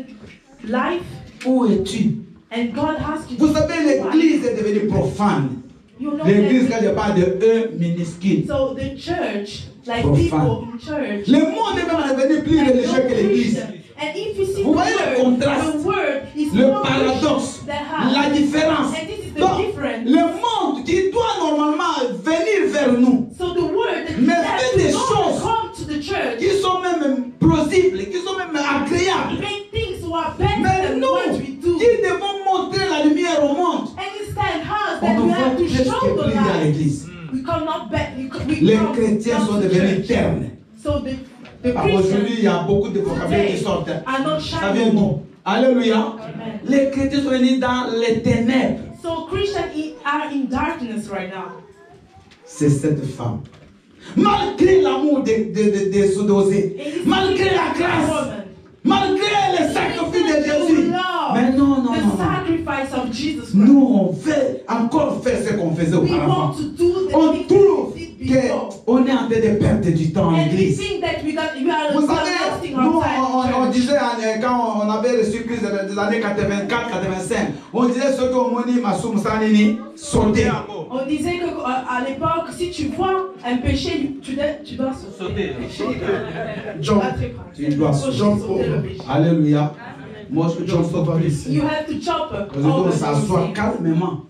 life. Où es-tu? And God has you. Vous savez, l'église est devenue profane. You know L'église, that- quand je parle de E minuscule. So the church, like Profane. people in church, Le monde est même devenu plus like religieux no que l'église. Christian. And if you see Vous voyez le contraste, the word is le more paradoxe, Christian than half. la différence. And this is the Donc, difference. le monde qui doit normalement venir vers nous, So the word that Mais has faites to des go choses come to the church, qui sont même plausibles, qui sont même agréables. make things who are better Mais than nous, what we do. qui devons montrer la lumière au monde, And it's time us on that ne we voit have to presque show the plus à light. l'église. We come not back. We Les come chrétiens not sont to devenus church. ternes. So the Aujourd'hui, il y Christians a beaucoup de vocabulaire qui today sortent. are not Ça vient shining d'où? more. Alléluia. Amen. Les chrétiens sont venus dans les ténèbres. So Christians are in darkness right now. C'est cette femme. Malgré l'amour de Sodosé, malgré la grâce, malgré les sacrifices de Jésus. Mais non, non, The non, non. sacrifice of Jesus Christ. Nous, on veut encore faire ce qu'on faisait We auparavant. want to do the On things trouve we did before. qu'on est en train de perdre du temps en And we église. think that we are Vous wasting savez, our nous, time. on in church. disait quand on avait reçu Christ des années 84-85, on disait ce qu'on m'a dit, Massoum Sanini, sauter. On disait qu'à l'époque, si tu vois un péché, tu dois sauter. Jump. Tu dois Sauter sauter. le péché. Alléluia. Moi, je ne saute pas ici. You have to chop Je dois s'asseoir calmement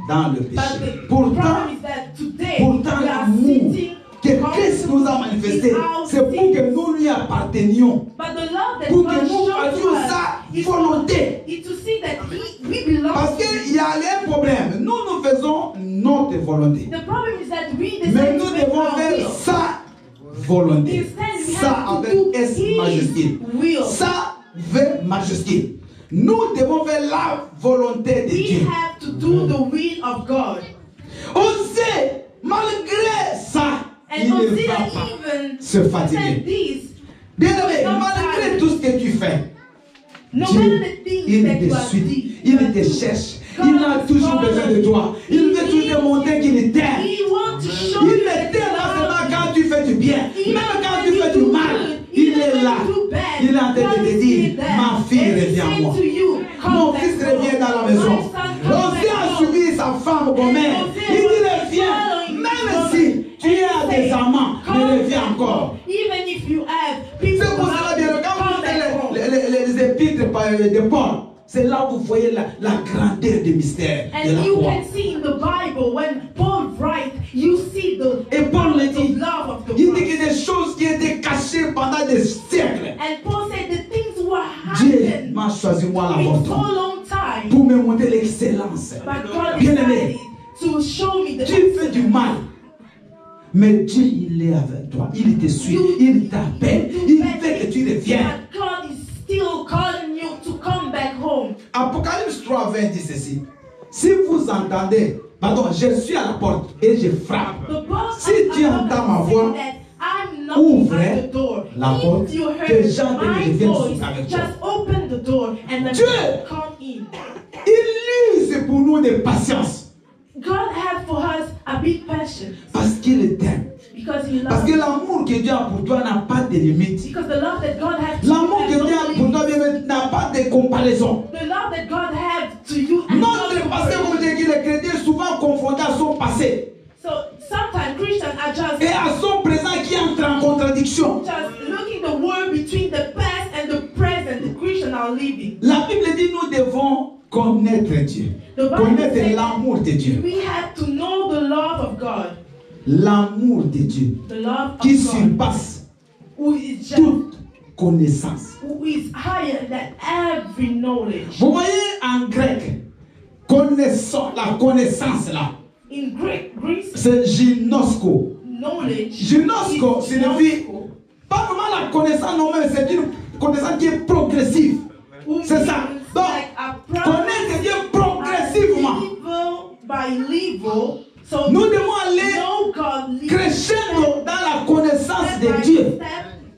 dans le But péché. the Pourtant, problem is that today pourtant we are l'amour sitting que Christ nous a manifesté, c'est pour que nous lui appartenions. But the love that Pour God que nous showed fassions to sa us is volonté. to see that we belong Parce to Him. qu'il y a un problème. Nous faisons notre volonté. The problem is that we Mais decide nous to make devons our faire will. sa volonté. Instead, we Ça have to avec do S His majuscule. will. Ça V majuscule. Nous devons faire la volonté de We Dieu. have to do the will of God. On sait, malgré ça, And il ne consider va pas even se fatiguer. that this, Bien-aimé, malgré tout ce que tu fais, no Dieu, matter the things il that you te are suit, il te cherche, il a toujours besoin de toi. Il veut toujours te montrer qu'il t'aime. He wants to show Il you ne that t'aime he pas loves seulement quand tu fais du bien, Even même quand when tu you fais du do mal. good, Il even est when là. you do bad, Il est en train God de te is dire, still there. ma fille, And he reviens à said moi. to you, come Mon back fils home. revient dans la maison. My son, come Osée back a home. suivi sa femme comme mère. Il dit, reviens. Même si tu as des amants, mais reviens encore. Even if you have people C'est pour cela, bien, quand vous come back home. lisez les épîtres de Paul, c'est là où vous voyez la grandeur du mystère de la And you foi. can see in the Bible when Paul writes, you see the Et Paul le dit, love of the il dit world. qu'il y a des choses qui étaient cachées pendant des siècles. And Paul said the things were Dieu happening m'a choisi moi in so l'avorton long time, pour me montrer l'excellence. but God Bien-aimé, decided to show me the tu fais du mal. Mais Dieu, il est avec toi. Il te suit. Il t'appelle. Il fait que tu reviennes. But God is still calling you to come back home. Apocalypse 3, 20 dit ceci. Si vous entendez, pardon, je suis à la porte et je frappe. The boss Si tu entends ma voix, I'm knocking ouvre at the door. la porte, If you que heard j'entende que je my vienne voice, souper avec toi. just open the door and let Dieu. me come in. Il use pour nous de patience. God has for us a big passion Parce qu'il t'aime. because He Parce loves que you. l'amour que Dieu a pour toi n'a pas de limite. Because the love that God has L'amour que has Dieu a no pour limit. toi bien, n'a pas de comparaisons. The love that God had to you and Notre passé, comme je dis, les chrétiens souvent confondus à son passé so sometimes Christians are just et à son présent qui entre en contradiction. looking the word between the past and the present the Christians are living. La Bible dit nous devons connaître Dieu, The Bible connaître says l'amour de Dieu, we have to know the love of God, l'amour de Dieu the love qui of God, surpasse who is just, toute connaissance. who is higher than every knowledge. Vous voyez en grec, la connaissance là, In Greece, c'est ginosko. knowledge Ginosko is signifie pas vraiment la connaissance normale, c'est une connaissance qui est progressive. C'est ça. Donc, connaître Dieu progressivement. Nous devons aller crescendo dans la connaissance de Dieu.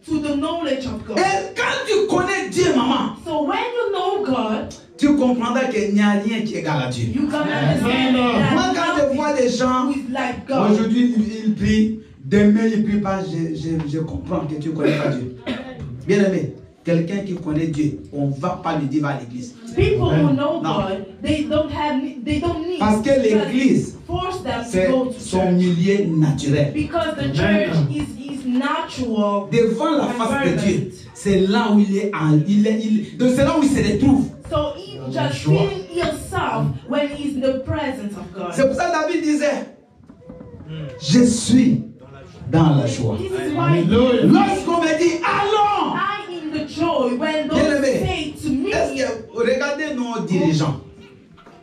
To the knowledge of God. Et quand tu connais Dieu, maman, So when you know God, tu comprendras qu'il n'y a rien qui est égal à Dieu. you can understand that Moi, quand je vois des gens, who is like God. aujourd'hui ils prient, demain ils ne prient pas, je comprends que tu ne connais pas Dieu. Bien aimé, quelqu'un qui connaît Dieu, on ne va pas lui dire va à l'église. People who know Non. God, they don't need Parce que l'église, force them to c'est go to son church. milieu naturel. Because the church is natural. Devant la face de Dieu, c'est là où il est, donc c'est là où il se retrouve. So he just feeling yourself when he's in the presence of God. C'est pour ça que David disait, je suis dans la joie. This is why Lorsqu'on me dit, allons, I in the joy when Bien those aimé, say to me. est-ce que, regardez nos dirigeants,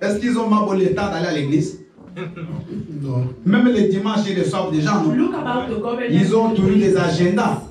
est-ce qu'ils ont mal le temps d'aller à l'église? Non. Même les dimanches, ils reçoivent des gens, non? Look about the government. Ils ont toujours des agendas.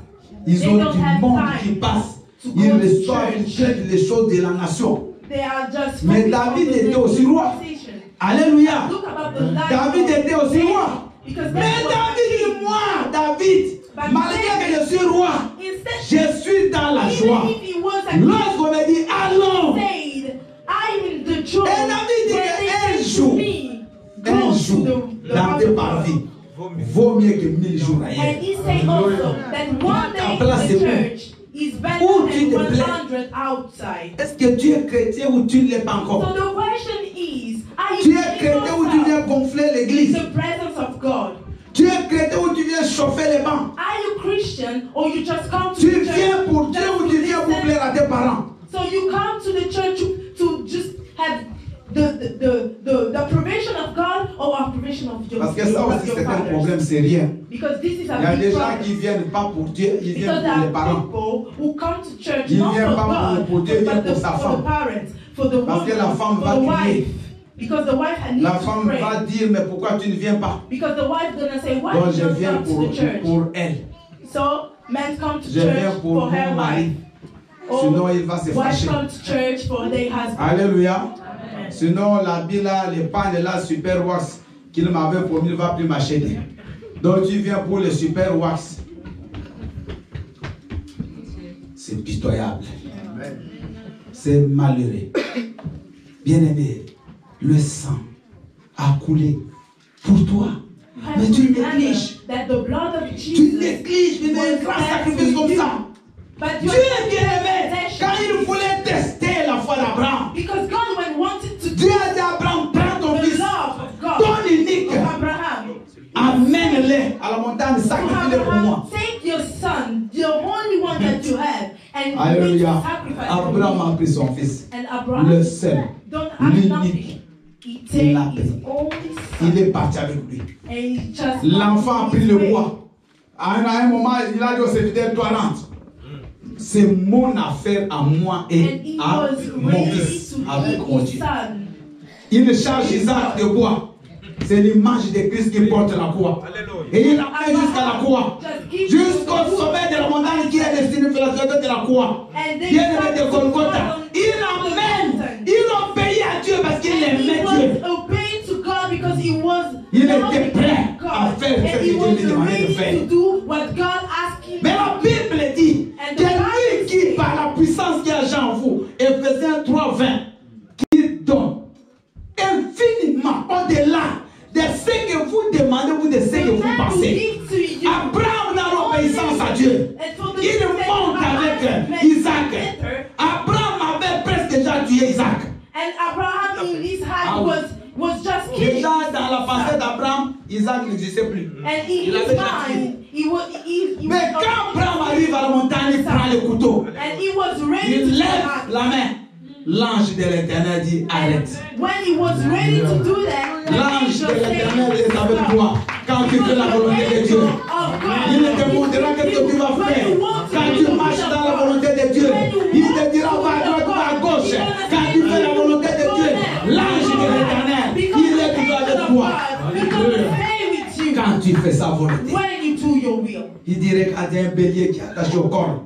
Ils ont du monde qui passe. Ils reçoivent, ils traitent les choses de la nation. They are just Mais focused on David the était aussi roi. conversation. Alléluia. Look about the life David of était aussi roi. Because Mais that's what David dit, moi, David, malgré que je suis roi, instead, je suis dans la joie. even if he was a Lorsqu'on me dit, allons, said, I'm in the joy. Et David dit when que they un say jour, to me, un go jour to the dans house tes of parvis God. vaut mieux que 1000 jours And ailleurs. he said also that one day place in the est où? church is better Où tu than te plais? 100 outside. Est-ce que tu es chrétien ou tu ne l'es pas So encore? the question is, are Tu you es chrétien ou tu in viens gonfler l'église? the presence of God? Tu es chrétien ou tu viens chauffer les bancs? Are you Christian or you just come to Tu the church? viens pour Dieu just ou to tu viens pour listen? plaire à tes parents? So you come to the church to just have the approbation of God or approbation of your, Parce que ça aussi c'est un problème sérieux. Because this is Il y a a des big gens problem. qui viennent pas pour Dieu, ils Because viennent there pour les are parents. people who come to church Ils not viennent for pas God, pour Dieu, ils but viennent pour sa for femme. the parents, for the Parce que la woman, femme for va the crier. wife. Because the wife needs La to femme pray. va dire, mais pourquoi tu ne viens pas? Because the wife gonna say, why Donc you je don't viens come to the church? pour elle. So men come to Je viens church pour for her mon mari. wife. Sinon Or il va se wife fâcher. come to church for their husband. Alléluia. Sinon la bille là, les pannes là, super wax qu'il m'avait promis, il ne va plus m'acheter. Donc tu viens pour le super wax. C'est pitoyable. C'est malheureux. Bien-aimé, le sang a coulé pour toi. Mais tu négliges. That the blood of Tu Jesus négliges, mais un grand sacrifice comme ça. But Dieu est bien-aimé. Quand il voulait tester la foi d'Abraham, because God when wanted to Dieu a dit à Abraham, prends ton the fils, love of God ton unique, of Abraham. amène-le à la montagne, sacrifie-le pour moi. Take your son, the only one that you have, and Alléluia. sacrifice Abraham a pris son fils, and Abraham le seul, don't have l'unique. nothing. He Il l'a takes his pris. only Il son est parti avec lui. and he just L'enfant a pris le bois. À un moment, il a dit au serviteur, toi rentre. C'est mon affaire à moi and et he à was mon ready fils, to avec mon eat his Dieu. son. Il charge Isaac de bois. C'est l'image de Christ qui porte la croix. Et il l'amène jusqu'à la croix. Jusqu'au sommet de la montagne qui est destinée pour la fête de la croix. Bien aimé de Golgotha. Il l'emmène. Il obéit à Dieu parce qu'il aimait Dieu. Obeying to God because he was Il était prêt à faire ce and que he Dieu was lui demandait de ready faire. to do what God asked him. Mais la Bible dit que lui qui, par la puissance qui agit en vous, Ephésiens 3:20, qui donne infiniment au-delà de ce que vous demandez ou de ce que vous pensez. Abraham dans l'obéissance à Dieu, il monte avec Isaac. Abraham avait presque was just killing. Déjà dans la pensée d'Abraham, Isaac n'existait plus. And in Il his avait déjà tué. mind, he Mais was quand Abraham arrive à la montagne, il prend le couteau. and he was ready Il to lève act. la main. L'ange de l'Éternel dit arrête. When he was ready to do that, the L'ange angel de said, l'Éternel est avec toi quand tu fais la volonté de Dieu. Il te montrera ce que tu vas faire. Quand tu marches dans la volonté de Dieu, il te dira va à droite, va à gauche. Quand tu fais la volonté de Dieu, l'ange de l'Éternel, il est toujours avec toi. Quand tu fais sa volonté, when you do your will. il dirait quand il y a un bélier qui est attaché au corps,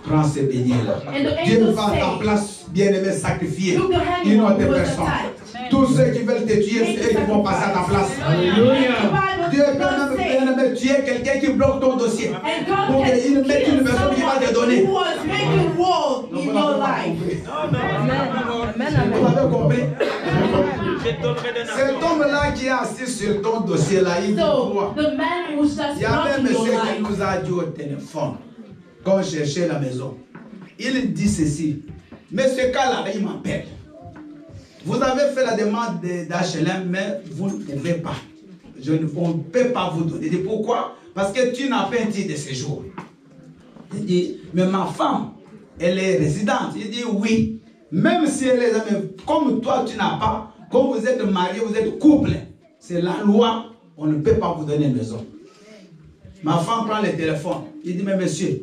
prends ce bélier-là. Dieu va à ta place, bien-aimé, sacrifier une autre personne. Tous ceux qui veulent te tuer, c'est eux qui vont passer à ta place. Dieu peut même bien tuer quelqu'un qui bloque ton dossier. Donc il met une personne qui va te donner. Vous avez compris? Cet homme-là qui est assis sur ton dossier-là, il dit quoi? Il y a même monsieur qui nous a dit au téléphone, quand on cherchait la maison, il dit ceci. Mais ce cas-là, il m'appelle. Vous avez fait la demande d'HLM, mais vous ne pouvez pas. On ne peut pas vous donner. Il dit pourquoi? Parce que tu n'as pas un titre de séjour. Il dit, mais ma femme, elle est résidente. Il dit oui. Même si elle est, comme toi tu n'as pas, comme vous êtes marié, vous êtes couple, c'est la loi, on ne peut pas vous donner une maison. Ma femme prend le téléphone. Il dit, mais monsieur,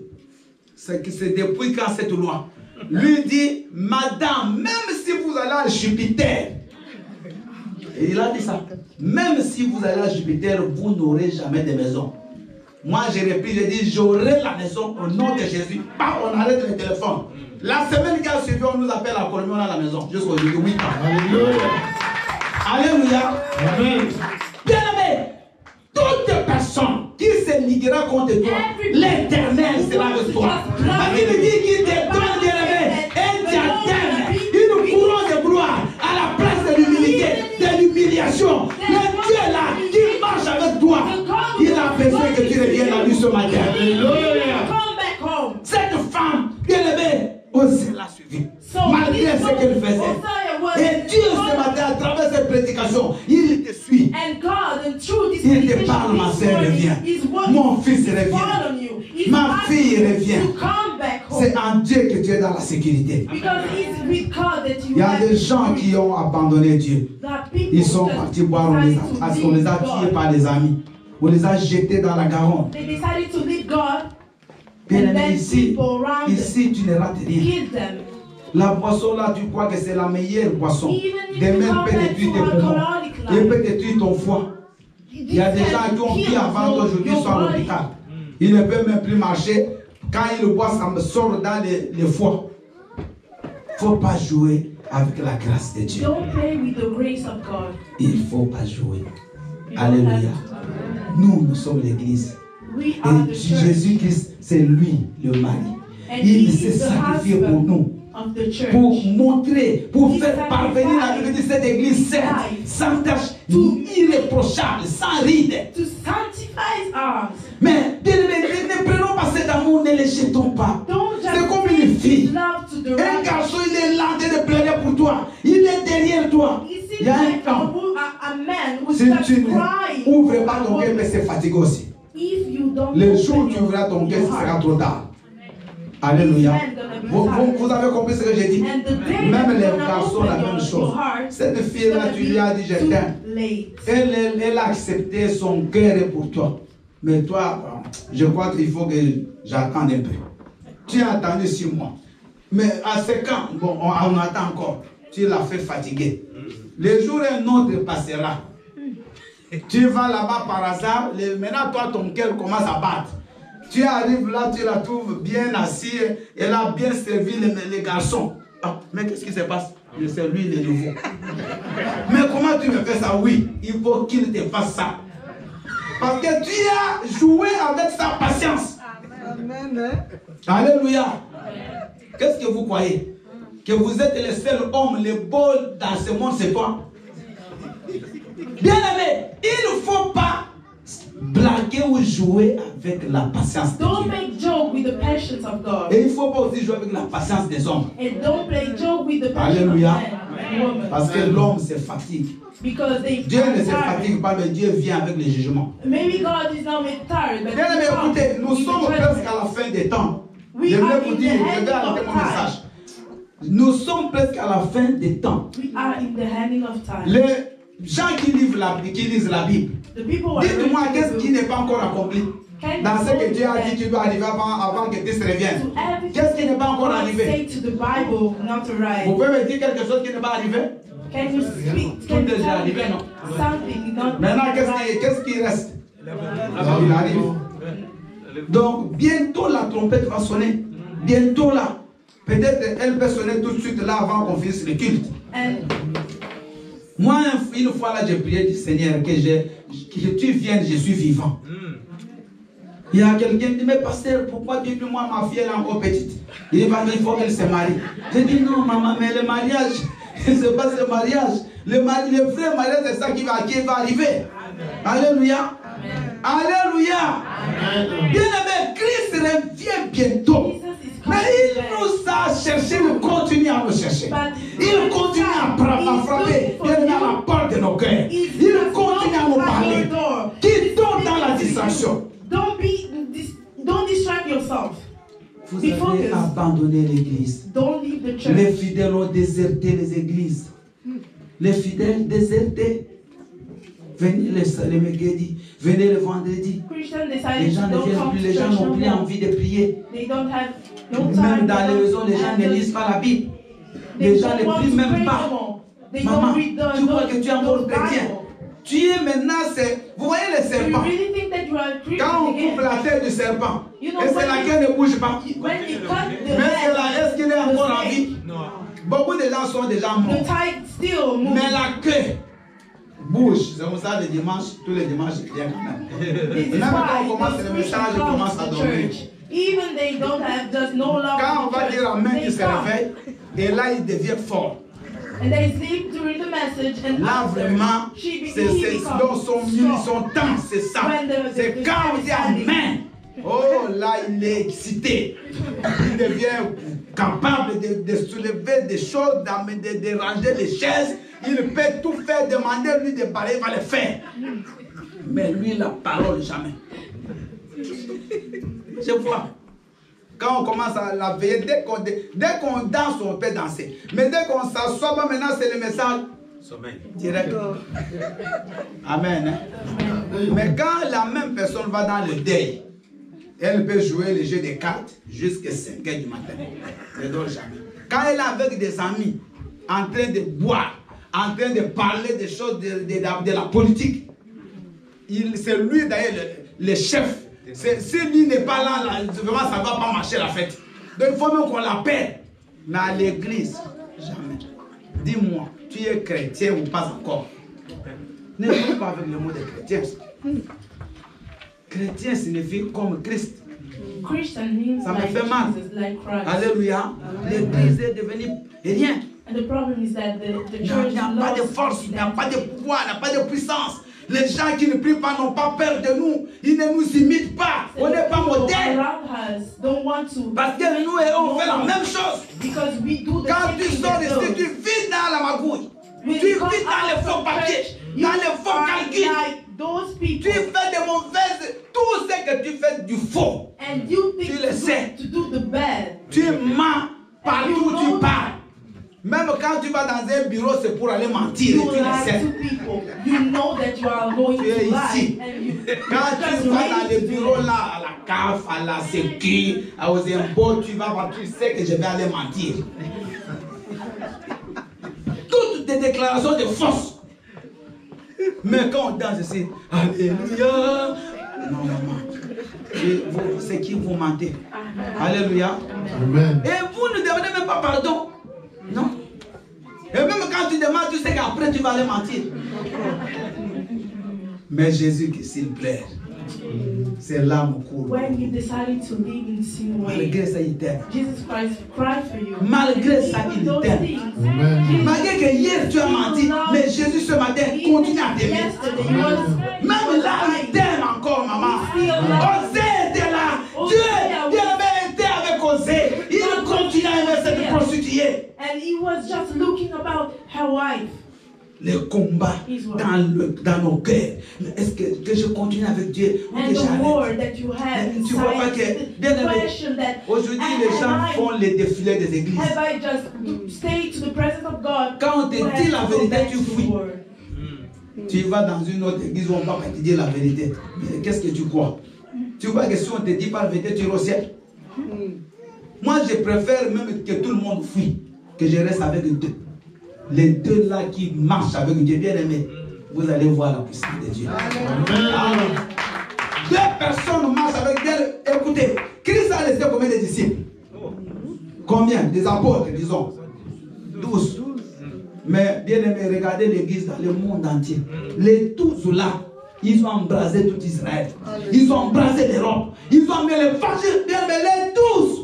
c'est depuis quand cette loi? Lui dit, madame, même si vous allez à Jupiter, et il a dit ça, même si vous allez à Jupiter, vous n'aurez jamais de maison. Moi, j'ai repris, j'ai dit, j'aurai la maison au nom de Jésus. Bah, on arrête le téléphone. La semaine qui a suivi, on nous appelle à Colombie, on a la maison. Jusqu'aujourd'hui, 8 ans. Alléluia. Alléluia. Amen. Bien-aimé, toute personne qui se liguera contre toi, l'Éternel sera avec toi. Parce qu'il dit qu'il te donne, bien-aimé, un diadème, une couronne de gloire à la place de l'humilité, de l'humiliation. Le Dieu là qui marche avec toi, il a besoin que tu reviennes à lui ce matin. Alléluia. Cette femme, bien-aimée, Osée l'a suivi. Malgré ce qu'elle faisait. Et Dieu ce matin, à travers cette prédication, il te suit. Il te parle, ma soeur, reviens. Mon fils, reviens. Ma fille, reviens. C'est en Dieu que tu es dans la sécurité. Il y a des gens qui ont abandonné Dieu. Ils sont partis boire, on les a tués par les amis. On les a jetés dans la Garonne. Bien ici, tu ne rates rien. La boisson là, tu crois que c'est la meilleure boisson. Demain, peut détruire tes poumons. Il peut détruire ton foie. Il y a des gens qui ont pris avant aujourd'hui sont à l'hôpital. Ils ne peuvent même plus marcher. Quand ils le boivent, ça me sort dans les foies. Il ne faut pas jouer avec la grâce de Dieu. Il ne faut pas jouer. Alléluia. Nous sommes l'église. Et Jésus-Christ, c'est lui le mari. Il s'est sacrifié pour nous. Pour montrer, pour faire parvenir la vie de cette église sainte, sans tache, irréprochable, sans ride. Mais ne prenons pas cet amour, ne le jetons pas. C'est comme une fille. Un garçon, il est là en train de pleurer pour toi. Il est derrière toi. Il y a un temps. Si tu n'ouvres pas ton cœur, c'est fatigué aussi. Le jour où tu ouvriras ton cœur, ce sera trop tard. Alléluia. Vous avez compris ce que j'ai dit? Même les garçons, la même chose. Cette fille-là, tu lui as dit, je t'aime. Elle a accepté, son cœur est pour toi. Mais toi, je crois qu'il faut que j'attende un peu. Tu as attendu 6 mois. Mais à ce camp, bon, on attend encore. Tu l'as fait fatiguer. Le jour un autre passera. Tu vas là-bas par hasard. Maintenant, toi, ton cœur commence à battre. Tu arrives là, tu la trouves bien assise. Elle a bien servi les garçons. Ah, mais qu'est-ce qui se passe? Je sais, lui, il est nouveau. Mais comment tu me fais ça? Oui, il faut qu'il te fasse ça. Parce que tu as joué avec sa patience. Amen. Alléluia. Qu'est-ce que vous croyez? Que vous êtes le seul homme, le beau dans ce monde, c'est toi? Bien aimé, il ne faut pas blaguer ou jouer avec la patience de Dieu. patience of God. Et il ne faut pas aussi jouer avec la patience des hommes. And don't play joke with the patience Alléluia. of man and woman. Parce que l'homme se fatigue. Because they Dieu ne are se fatigue tired. pas, mais Dieu vient avec le jugement. Maybe God is not made tired, but Bien aimé, he comes écoutez, nous with sommes the presque judgment. à la fin des temps. We Je are voulais vous in dire, the je vais ending arrêter of mon time. message. Nous sommes presque à la fin des temps. We are in the ending of time. Les gens qui lisent la Bible, The people are dites-moi ready qu'est-ce to qui do. n'est pas encore accompli dans ce que Dieu a dit qui doit arriver avant que Christ revienne. To everything Qu'est-ce qui n'est pas encore God arrivé? say to the Bible not to Vous write. pouvez me dire quelque chose qui n'est pas arrivé? Can you speak? Tout Can est you déjà tell arrivé, me non? something not Maintenant, right? qu'est-ce qui reste? Il arrive. Donc, bientôt la trompette va sonner. Bientôt là. Peut-être elle peut sonner tout de suite là avant qu'on finisse le culte. And Moi, une fois là, j'ai prié du Seigneur que tu viennes, je suis vivant. Il y a quelqu'un qui dit, mais pasteur, pourquoi depuis moi, ma fille elle est encore petite? Il faut qu'elle se marie. J'ai dit, non, maman, mais le mariage, c'est pas ce mariage. Le vrai mariage, c'est ça qui va arriver. Alléluia. Alléluia. Bien aimé, Christ revient bientôt. Mais il nous a cherché, il continue à nous chercher. Il continue à frapper à la porte de nos cœurs. Il continue à nous parler. Qui tombe dans la distraction. Don't distract yourself. Vous Be avez focused. abandonné l'église. Don't leave the church. Les fidèles ont déserté les églises. Les fidèles désertés. Venez les mercredis, venez le vendredi. Christians Les decided gens to ne don't viennent come plus, to les gens church n'ont no plus more. envie de prier. They don't have no Même time. dans les maisons, les gens ne lisent pas la Bible. Les gens ne prient même pas. Maman, tu crois que tu es encore chrétien. Tu es maintenant, vous voyez les Do you serpents. really think that you are a Christian Quand on again? coupe la tête du serpent, You know, et c'est when laquelle ne bouge pas. When you cut the Mais c'est là, head, est-ce qu'il est encore en the vie? Beaucoup de gens sont déjà morts. the tide still moves. Mais la queue bouge. C'est comme ça le dimanche, tous les dimanches, je viens quand même. This is Même quand why on commence those le Christians message, je come commence à to dormir. church. Even they don't have just no love Quand on for va the dire church, Amen, they il se come. réveille. Et là, il devient fort. And they sleep during the message and Là, after, vraiment, he c'est becomes dans son strong. temps, c'est ça. When the C'est quand on dit standing. Amen. Oh, là, il est excité. Il devient capable de soulever des choses, de ranger les chaises. Il peut tout faire, demander lui de parler, il va le faire. Mais lui, la parole, jamais. Je vois. Quand on commence à la veiller, dès qu'on danse, on peut danser. Mais dès qu'on s'assoit, maintenant c'est le message. Direct. Amen. Hein? Mais quand la même personne va dans le deuil, elle peut jouer le jeu des cartes jusqu'à 5 h du matin. Ne dort jamais. Quand elle est avec des amis, en train de boire, en train de parler des choses de la politique, c'est lui d'ailleurs le chef. Si lui n'est pas là, vraiment ça ne va pas marcher la fête. Donc il faut même qu'on l'appelle. Mais à l'église, jamais. Dis-moi, tu es chrétien ou pas encore? Ne joue pas avec le mot de chrétien. Chrétien signifie comme Christ. Christian means Ça me like fait mal. Jesus, like Christ. Alléluia. L'église est devenue rien. And the problem is that the Il church n'y a pas de lost force, il n'y a identity. pas de pouvoir, il n'y a pas de puissance. Les gens qui ne prient pas n'ont pas peur de nous. Ils ne nous imitent pas. On n'est pas modèles. Around us don't want to. Parce que nous, on fait la même chose. Because we do the Quand same tu thing sors they ici, do. tu vis dans la magouille. When Tu vis you come dans les out faux from papiers, church, you dans les faux are calculs. like those Tu people. fais des mauvaises. Tout ce que tu fais du faux. And you think Tu le sais. to do the bad. Tu mens partout You où tu know pars. Même quand tu vas dans un bureau, c'est pour aller mentir. You Tu le lie sais. to people. You know that you are going Tu es to ici. lie. And you Quand just tu vas dans ready le to do bureau it. là, à la CAF, à la Sécu, aux impôts, tu vas voir, tu sais que je vais aller mentir. Toutes des déclarations de force. Mais quand on danse ici, Alléluia. Non, maman. C'est qui vous mentez. Alléluia. Amen. Et vous ne demandez même pas pardon. Non. Et même quand tu demandes, tu sais qu'après tu vas aller mentir. Mais Jésus, s'il plaît, c'est l'âme court. When you decided to live in sin way, Malgré ça, il t'aime. Jesus Christ cried for you. Malgré ça, Even il those t'aime. things, Amen. Jesus, Malgré que hier tu as menti, mais Jésus ce matin continue à t'aimer. yesterday he was Même là, il t'aime encore, maman. Osée était là. Dieu avait été reçu tu es. And he was just looking about her wife. Le combat dans nos cœurs. Est-ce que je continue avec Dieu ou que And the war j'arrête? that you have Tu vois pas que, bien inside, the aimé, question that aujourd'hui les gens font les défilés des églises. have I just stayed to the presence of God? Quand on te or dit have la to go vérité, back tu to the fuis. word? Tu vas dans une autre église où on va pas te dire la vérité. Mais qu'est-ce que tu crois? Tu crois que si on te dit pas la vérité, tu iras au ciel? Moi, je préfère même que tout le monde fuit, que je reste avec deux. Les deux là qui marchent avec Dieu, bien aimé, vous allez voir la puissance de Dieu. Amen. Deux personnes marchent avec Dieu. Écoutez, Christ a laissé combien de disciples? Combien? Des apôtres, disons. 12. Mais bien aimé, regardez l'église dans le monde entier. Les 12 là, ils ont embrasé tout Israël. Ils ont embrasé l'Europe. Ils ont mis l'évangile, bien aimé, les 12.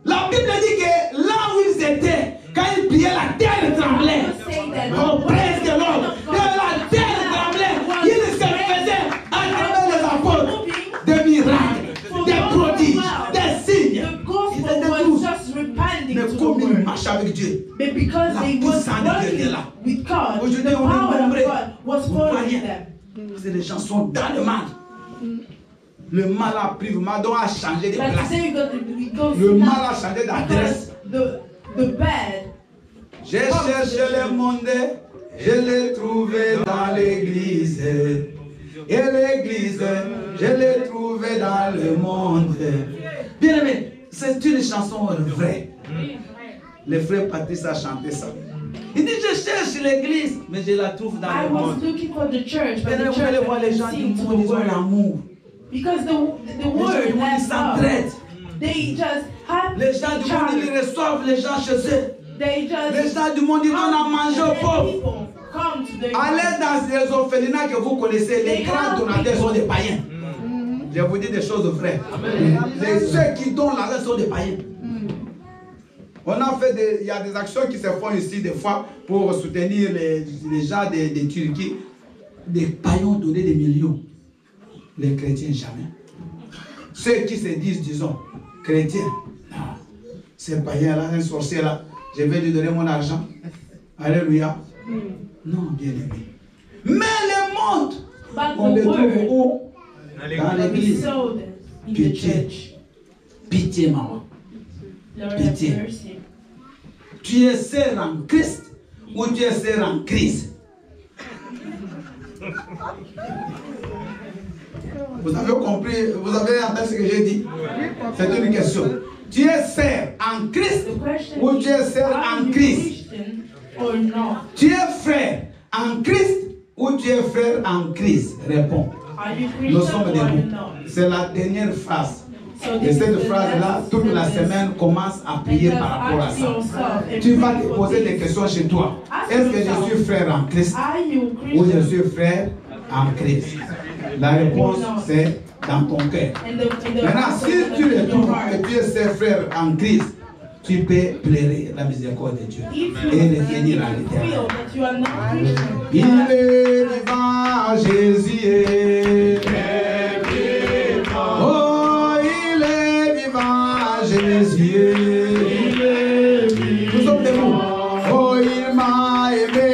La Bible dit que là où ils étaient, quand ils priaient, la terre tremblait. Oh, praise the Lord. La terre tremblait. Ils se faisaient à travers les apôtres des miracles, des prodiges, des signes. Ils étaient tous. Mais comme ils marchaient avec Dieu, But because la they was puissance de Dieu était working là. with God, Aujourd'hui, the on est power of nombreux. God was Vous following voyez. them. Parce que les gens sont dans le mal. Le mal a pris, le mal a changé de Like place. today we go Le see mal now a changé d'adresse. because the bad. J'ai cherché le monde, je l'ai trouvé dans l'église. Et l'église, je l'ai trouvé dans le monde. Bien aimé, c'est une chanson vraie. Le frère Patrice a chanté ça. Il dit, je cherche l'église, mais je la trouve dans I le was monde. looking for the church, but Bien aimé, the vous allez church voir les gens doesn't du sing to monde, the ils ont word. l'amour. Because the Les gens word du monde, ils has love. s'entraident. They just have Les gens du monde, ils reçoivent les gens chez eux. They just Les gens du monde, ils donnent à manger aux pauvres. people come to the Allez dans les orphelinats que vous connaissez, les grands donateurs sont des païens. Je vous dis des choses vraies. Ceux qui donnent l'argent sont des païens. On a fait il y a des actions qui se font ici des fois pour soutenir les gens de Turquie. Des païens ont donné des millions. Les chrétiens jamais. Ceux qui se disent, disons, chrétiens, non, ces païens-là, un sorcier là, je vais lui donner mon argent. Alléluia. Non, bien aimé. Mais le monde, on le trouve où? Dans l'église. sold in the Pitié. church. Pitié, maman. Lord have Pitié. mercy. Tu es sœur en Christ ou tu es sœur en crise? Vous avez compris, vous avez entendu ce que j'ai dit? C'est une question. Tu es sœur en Christ The question ou tu es is, sœur are en you Christ? Christian or not? Tu es frère en Christ ou tu es frère en Christ? Réponds. Are you Nous Christian sommes or are you debout. not? C'est la dernière phrase. So Et this is cette the phrase-là, last toute la sentence. semaine, commence à And prier just par rapport à ask ça. yourself Tu vas every te day poser for des this. questions chez toi. Ask Est-ce que yourself, je suis frère en Christ Are you ou je Christian? suis frère en Christ? La réponse, c'est dans ton cœur. And the Maintenant, answer si is tu in le your trouves heart. que tu es ses frères en Christ, tu peux pleurer la miséricorde de Dieu If you et revenir à feel l'éternel. that you are not Christian, Il est vivant, Jésus est. Oh, il est vivant, Jésus est. Nous sommes debout. Oh, il m'a aimé.